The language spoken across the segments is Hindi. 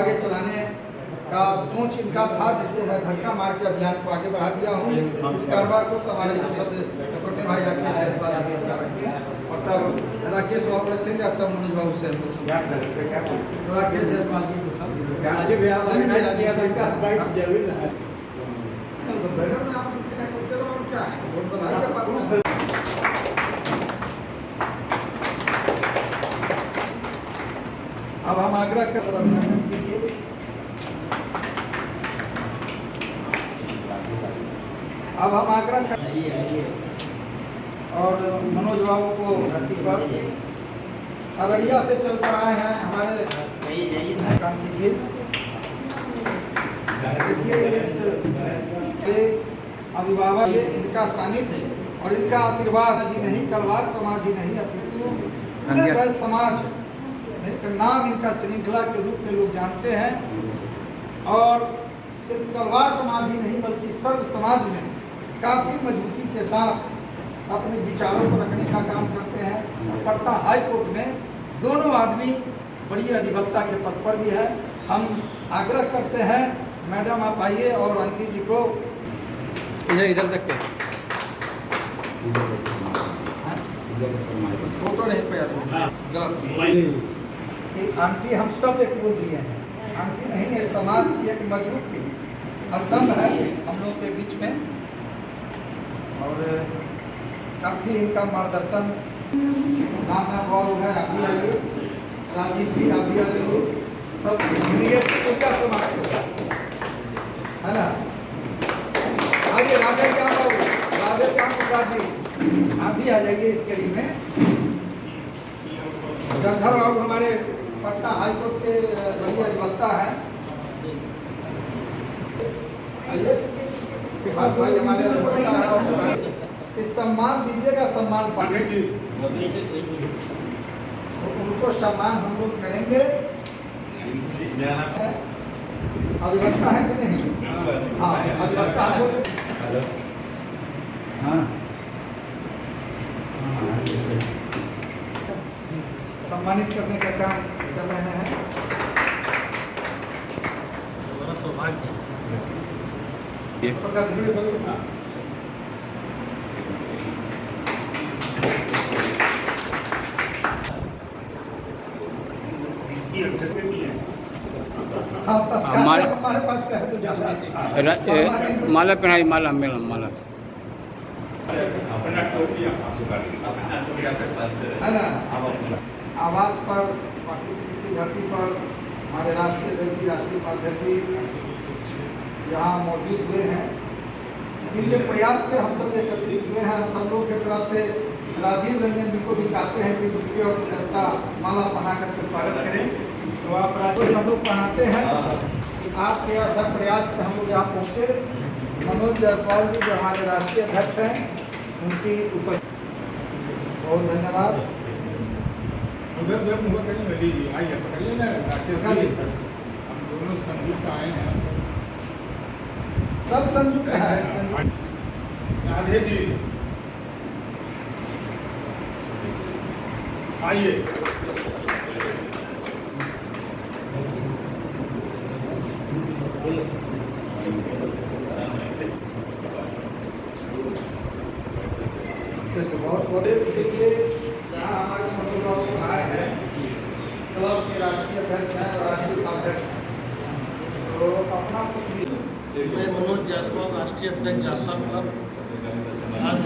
आगे चलाने का सोच इनका था, जिसको मैं धक्का मार के अभियान को आगे बढ़ा दिया हूँ। इस कारोबार को तो हमारे जो सब छोटे भाई राकेश जायसवाल आगे रखे, और तब राकेश बाबू रखेंगे, और तब मनोज बाबू से हम लोग राकेश जायसवाल जी को सब अब हम आग्रह कर अभिनंदन कीजिए। अब हम आग्रह कर और मनोज बाबू को धरती पर अररिया से चल कर आए हैं हमारे काम कीजिए। देखिए इस अभिभावक इनका सानिध्य और इनका आशीर्वाद जी नहीं, कलवार समाज ही नहीं, अपितु समाज का नाम इनका श्रृंखला के रूप में लोग जानते हैं। और सिर्फ कलवार समाज ही नहीं बल्कि सर्व समाज में काफ़ी मजबूती के साथ अपने विचारों को रखने का काम करते हैं। पटना हाई कोर्ट में दोनों आदमी बड़ी अधिवक्ता के पद पर भी है। हम आग्रह करते हैं, मैडम आप आइए और अंती जी को इधर देखते हैं, फोटो नहीं पे गलत कि आंटी हम सब एक बोल दिए हैं। आंटी नहीं है, समाज की एक मजबूत स्तंभ है हम लोग के बीच में, और काफ़ी इनका मार्गदर्शन नाम है। आप भी आइए, राजीव जी आप भी आइए, सब पूजा समाज है ना। आइए राधे श्याम प्रसाद जी आप भी आ जाइए इस कड़ी में। जंधर बाबू हमारे पटना हाईकोर्ट के बड़ी अधिवक्ता हैं। भाई हमारे अधिवक्ता है, इस सम्मान दीजिएगा, सम्मान पाएंगे उनको सम्मान हम लोग करेंगे। अधिवक्ता है कि नहीं? हाँ अधिवक्ता है। हाँ सम्मानित करने का काम कर रहे हैं। बड़ा सौभाग्य हमारे पास है तो ज़्यादा अच्छा माला पहनाई, माला मेरा माला है ना। आवास पर की धरती पर हमारे राष्ट्रीय उपाध्यक्ष जी यहाँ मौजूद हुए हैं, जिनके प्रयास से हम सब एकत्रित हुए हैं। हम सब लोग की तरफ से राजीव रंजन जी को भी चाहते हैं कि बुद्धि और व्यवस्था माला पहना करके स्वागत करें। तो आप राजीव हम लोग पढ़ाते हैं कि आपके अथक प्रयास से हम लोग यहाँ पहुँचे। मनोज जायसवाल जी जो हमारे राष्ट्रीय अध्यक्ष हैं, उनकी उपस्थिति बहुत धन्यवाद। आइए पकड़िए ना, हम दोनों संयुक्त आए हैं, सब संयुक्त है। राधे जी आइए। बहुत इसके लिए जहाँ हमारे मनोज बाबू आए हैं, क्लब के राष्ट्रीय अध्यक्ष हैं और राष्ट्रीय उपाध्यक्ष हैं, तो अपना कुछ भी। मैं मनोज जायसवाल राष्ट्रीय अध्यक्ष जासा क्लब आज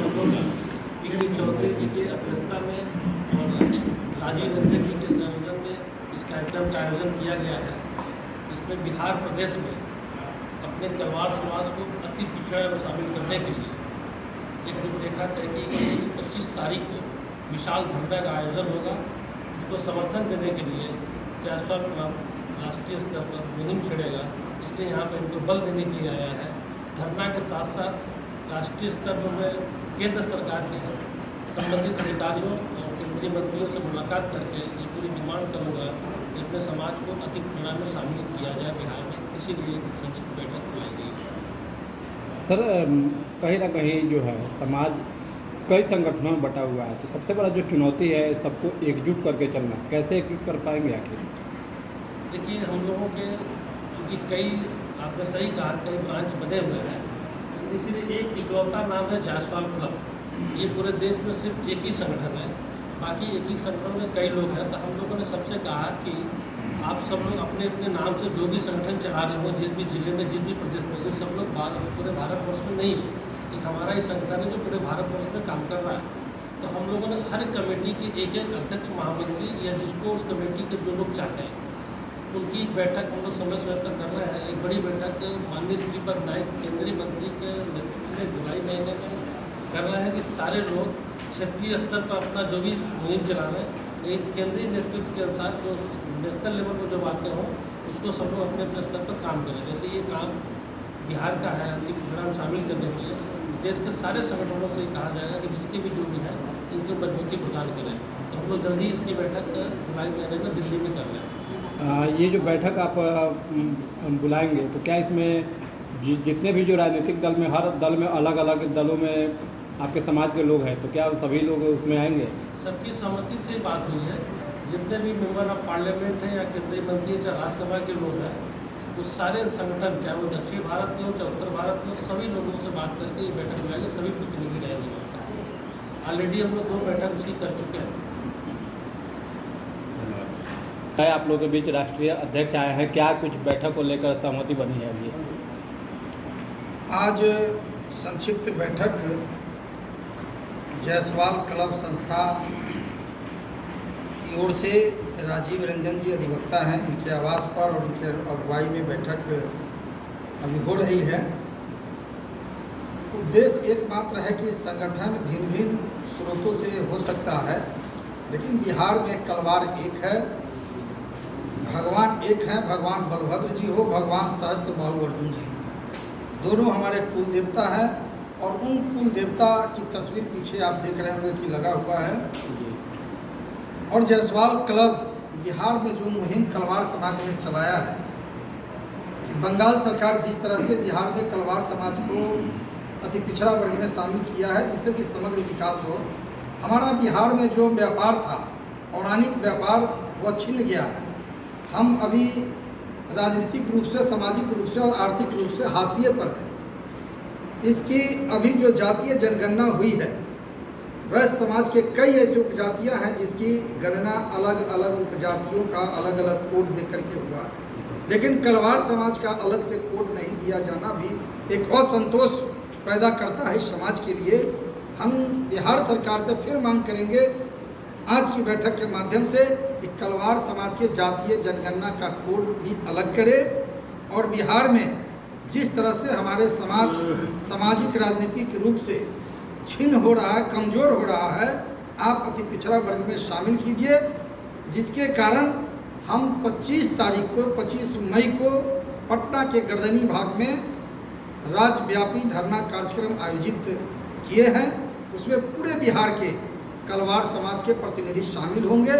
बिहारी चौधरी जी के अध्यक्षता में और राजीव रंजन जी के संयोजन में इस कार्यक्रम का आयोजन किया गया है। इसमें बिहार प्रदेश में अपने कलवार समाज को अति पिछड़ा में शामिल करने के लिए एक रूपरेखा तय की गई। 25 तारीख को विशाल धरना का आयोजन होगा। उसको समर्थन देने के लिए जायसवाल क्लब राष्ट्रीय स्तर पर मुहिम छेड़ेगा, इसलिए यहाँ पर इनको बल देने के लिए आया है। धरना के साथ साथ राष्ट्रीय स्तर पर मैं केंद्र सरकार के संबंधित अधिकारियों और केंद्रीय मंत्रियों से मुलाकात करके ये पूरी डिमांड करूँगा कि अपने समाज को अति पिछड़ा में शामिल किया जाए बिहार में, इसीलिए संयुक्त बैठक बुलाई गई। सर कहीं ना कहीं जो है समाज कई संगठनों में बटा हुआ है, तो सबसे बड़ा जो चुनौती है सबको एकजुट करके चलना, कैसे एकजुट कर पाएंगे आखिर? देखिए, हम लोगों के चूँकि कई, आपने सही कहा, कई ब्रांच बने हुए हैं, इसीलिए एक इकलौता नाम है जायसवाल क्लब। ये पूरे देश में सिर्फ एक ही संगठन है, बाकी एक ही संगठन में कई लोग हैं। तो हम लोगों ने सबसे कहा कि आप सब लोग अपने अपने नाम से जो भी संगठन चला रहे हो, जिस भी जिले में, जिस भी प्रदेश में, वो सब लोग पूरे भारतवर्ष में नहीं, एक हमारा ही संगठन है जो पूरे भारतवर्ष में काम कर रहा है। तो हम लोगों ने हर कमेटी के एक एक अध्यक्ष, महामंत्री या जिसको उस कमेटी के जो लोग चाहते हैं, उनकी एक बैठक हम लोग समय समय पर कर रहे हैं। एक बड़ी बैठक माननीय श्रीपद नायक केंद्रीय मंत्री के नेतृत्व में जुलाई महीने में कर रहे हैं कि सारे लोग क्षेत्रीय स्तर पर अपना जो भी मुहिम चला रहे हैं, एक केंद्रीय नेतृत्व के अनुसार जो नेशनल लेवल पर जो बातें हों, उसको सब लोग अपने अपने स्तर पर काम करें। जैसे ये काम बिहार का है, अति पिछड़ा में शामिल करने के लिए देश के सारे संगठनों से कहा जाएगा कि जिसके भी जो भी है, इनको मजबूती प्रदान करें। तो हम लोग जल्दी इसकी बैठक जुलाई महीने में दिल्ली में कर रहे हैं। ये जो बैठक आप बुलाएंगे, तो क्या इसमें जितने भी जो राजनीतिक दल में, हर दल में अलग अलग दलों में आपके समाज के लोग हैं, तो क्या सभी लोग उसमें आएंगे? सबकी सहमति से बात हुई है। जितने भी मेंबर ऑफ पार्लियामेंट हैं या केंद्रीय मंत्री, चाहे राज्यसभा के लोग हैं, वो सारे संगठन, चाहे वो दक्षिण भारत के हो चाहे उत्तर भारत के हो, सभी लोगों से बात करके ये बैठक बुलाएंगे। सभी प्रतिनिधि रहेंगे। ऑलरेडी हम लोग 2 बैठक उसकी कर चुके हैं। आप लोगों के बीच राष्ट्रीय अध्यक्ष आए हैं, क्या कुछ बैठक को लेकर सहमति बनी है अभी? आज संक्षिप्त बैठक जायसवाल क्लब संस्था की ओर से राजीव रंजन जी अधिवक्ता हैं, इनके आवास पर और उनके अगुवाई में बैठक अभी हो रही है। उद्देश्य एकमात्र है कि संगठन भिन्न भिन्न स्रोतों से हो सकता है, लेकिन बिहार में कलवार एक है, भगवान एक है, भगवान बलभद्र जी हो, भगवान सहस्त्र बाहु अर्जुन जी, दोनों हमारे कुल देवता हैं। और उन कुल देवता की तस्वीर पीछे आप देख रहे होंगे कि लगा हुआ है। और जायसवाल क्लब बिहार में जो मुहिम कलवार समाज ने चलाया है, कि बंगाल सरकार जिस तरह से बिहार में कलवार समाज को अति पिछड़ा वर्ग में शामिल किया है, जिससे कि समग्र विकास हो, हमारा बिहार में जो व्यापार था, पौराणिक व्यापार, वह छिन गया है। हम अभी राजनीतिक रूप से, सामाजिक रूप से और आर्थिक रूप से हाशिए पर हैं। इसकी अभी जो जातीय जनगणना हुई है, वह समाज के कई ऐसे उपजातियां हैं जिसकी गणना अलग अलग उपजातियों का अलग अलग कोड दे करके हुआ है, लेकिन कलवार समाज का अलग से कोड नहीं दिया जाना भी एक असंतोष पैदा करता है इस समाज के लिए। हम बिहार सरकार से फिर मांग करेंगे आज की बैठक के माध्यम से कि कलवार समाज के जातीय जनगणना का कोड भी अलग करे, और बिहार में जिस तरह से हमारे समाज सामाजिक राजनीतिक रूप से छीन हो रहा है, कमज़ोर हो रहा है, आप अति पिछड़ा वर्ग में शामिल कीजिए, जिसके कारण हम 25 मई को पटना के गर्दनी भाग में राज्यव्यापी धरना कार्यक्रम आयोजित किए हैं। उसमें पूरे बिहार के कलवार समाज के प्रतिनिधि शामिल होंगे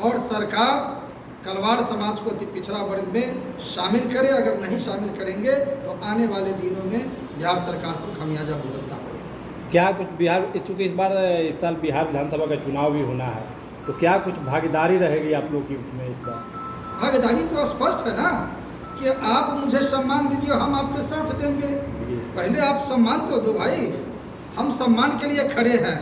और सरकार कलवार समाज को अति पिछड़ा वर्ग में शामिल करे। अगर नहीं शामिल करेंगे तो आने वाले दिनों में बिहार सरकार को खामियाजा भुगतना पड़ेगा। क्या कुछ बिहार, चूँकि इस साल बिहार विधानसभा का चुनाव भी होना है, तो क्या कुछ भागीदारी रहेगी आप लोग की उसमें इस बार? भागीदारी तो स्पष्ट है ना कि आप मुझे सम्मान दीजिए, हम आपके साथ देंगे। पहले आप सम्मान तो दो भाई, हम सम्मान के लिए खड़े हैं,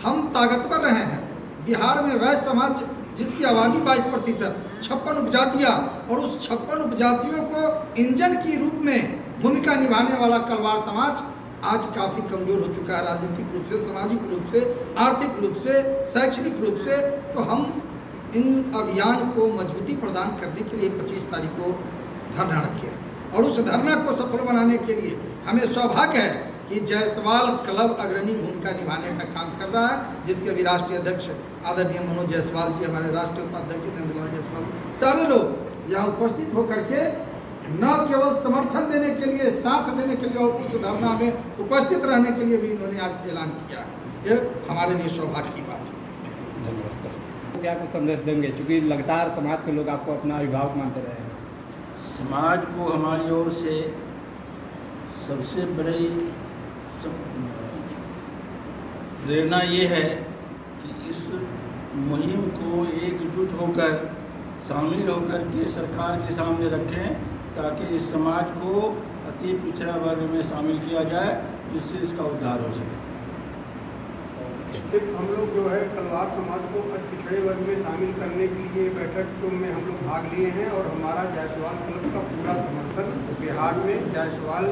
हम ताकतवर रहे हैं। बिहार में वह समाज जिसकी आबादी 22%, 56 उपजातियाँ, और उस 56 उपजातियों को इंजन की रूप में भूमिका निभाने वाला कलवार समाज आज काफ़ी कमज़ोर हो चुका है, राजनीतिक रूप से, सामाजिक रूप से, आर्थिक रूप से, शैक्षणिक रूप से। तो हम इन अभियान को मजबूती प्रदान करने के लिए 25 तारीख को धरना रखे, और उस धरना को सफल बनाने के लिए हमें सौभाग्य है कि जायसवाल क्लब अग्रणी भूमिका निभाने का काम कर रहा है, जिसके भी राष्ट्रीय अध्यक्ष आदरणीय मनोज जायसवाल जी, हमारे राष्ट्रीय उपाध्यक्ष नंदलाल जायसवाल, सारे लोग यहाँ उपस्थित होकर के न केवल समर्थन देने के लिए, साथ देने के लिए और उस धरना में उपस्थित रहने के लिए भी इन्होंने आज ऐलान किया। ये हमारे लिए सौभाग्य की बात है। धन्यवाद। क्या कुछ संदेश देंगे, चूँकि लगातार समाज के लोग आपको अपना अभिभावक मानते रहे हैं? समाज को हमारी ओर से सबसे बड़ी प्रेरणा ये है कि इस मुहिम को एकजुट होकर शामिल होकर के सरकार के सामने रखें, ताकि इस समाज को अति पिछड़ा वर्ग में शामिल किया जाए, जिससे इसका उद्धार हो सके। हम लोग जो है कलवार समाज को अति पिछड़े वर्ग में शामिल करने के लिए बैठक में हम लोग भाग लिए हैं और हमारा जायसवाल क्लब का पूरा समर्थन बिहार में जायसवाल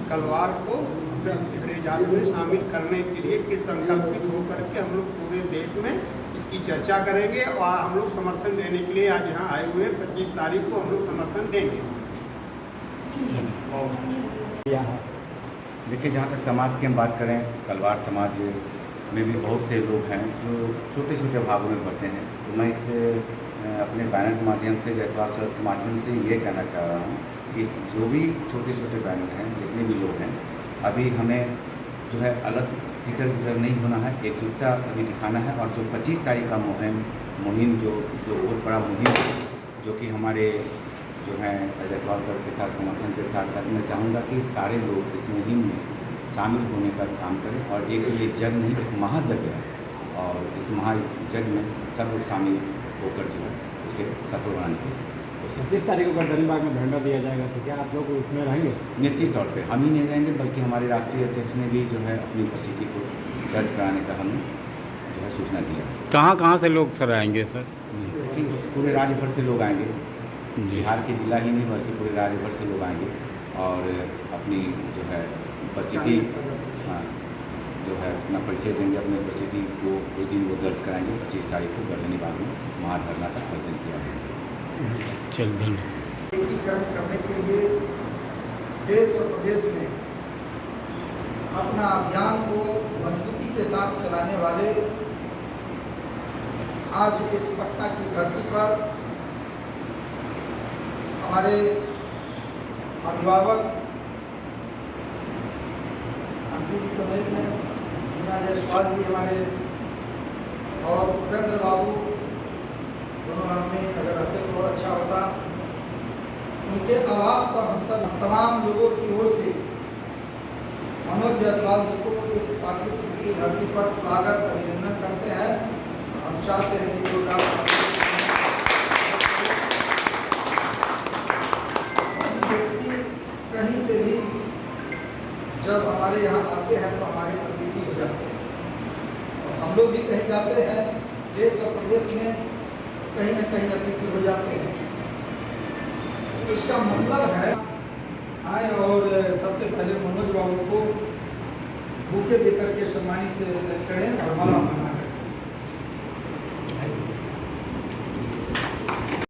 कलवार को अति पिछड़े जाति में शामिल करने के लिए संकल्पित होकर के हम लोग पूरे देश में इसकी चर्चा करेंगे और हम लोग समर्थन देने के लिए आज यहाँ आए हुए हैं। 25 तारीख को हम लोग समर्थन देंगे। देखिए, जहाँ तक समाज की हम बात करें, कलवार समाज में भी बहुत से लोग हैं जो छोटे छोटे भागों में बटे हैं। तो मैं इस अपने बैनर के माध्यम से, जायसवाल क्लब के माध्यम से ये कहना चाह रहा हूँ कि जो भी छोटे छोटे बैनर हैं, जितने भी लोग हैं, अभी हमें जो है अलग टिटर विटर नहीं होना है, एकजुटता अभी दिखाना है। और जो 25 तारीख का मुहिम जो बहुत बड़ा मुहिम है, जो कि हमारे जो हैं जायसवाल क्लब के साथ समर्थन के साथ साथ मैं चाहूँगा कि सारे लोग इस मुहिम में शामिल होने का काम करें। और एक ये जग नहीं, एक महायज्ञ है, और इस महायज्ञ में सब लोग शामिल होकर जो है उसे सफल बनाने की कोशिश। 25 तारीख को गर्दनीबाग में धरना दिया जाएगा, तो क्या आप लोग उसमें रहेंगे? निश्चित तौर पे हम ही नहीं रहेंगे, बल्कि हमारे राष्ट्रीय अध्यक्ष ने भी जो है अपनी उपस्थिति को दर्ज कराने का हमें जो है सूचना दिया। कहाँ से लोग सर आएंगे सर? कि पूरे राज्य भर से लोग आएंगे, बिहार के जिला ही नहीं बल्कि पूरे राज्य भर से लोग आएंगे और अपनी जो है उपस्थिति जो है अपना परिचय देंगे, अपनी उपस्थिति को उस दिन वो दर्ज कराएंगे। 25 तारीख को गर्दनीबाग में महाधरना का आयोजन किया गया। चल दिन एकीकरण करने के लिए देश और प्रदेश में अपना अभियान को मजबूती के साथ चलाने वाले आज इस पटना की धरती पर हमारे अभिभावक आंटी जी तो नहीं है, मीना जायसवाल जी हमारे, और उपेंद्र बाबू दोनों आदमी अगर रहते तो बहुत अच्छा होता। उनके आवास पर हम सब तमाम लोगों की ओर से मनोज जायसवाल जी को इस पाटलिपुत्र की धरती पर स्वागत अभिनंदन करते हैं। हम चाहते हैं कि जो कहीं से भी जब हमारे यहाँ आते हैं तो हमारे अतिथि हो जाते हैं, और हम लोग भी कहीं जाते हैं देश और प्रदेश में कहीं न कहीं अतिथि हो जाते हैं। तो इसका मतलब है आए और सबसे पहले मनोज बाबू को बुके देकर के सम्मानित करें और माला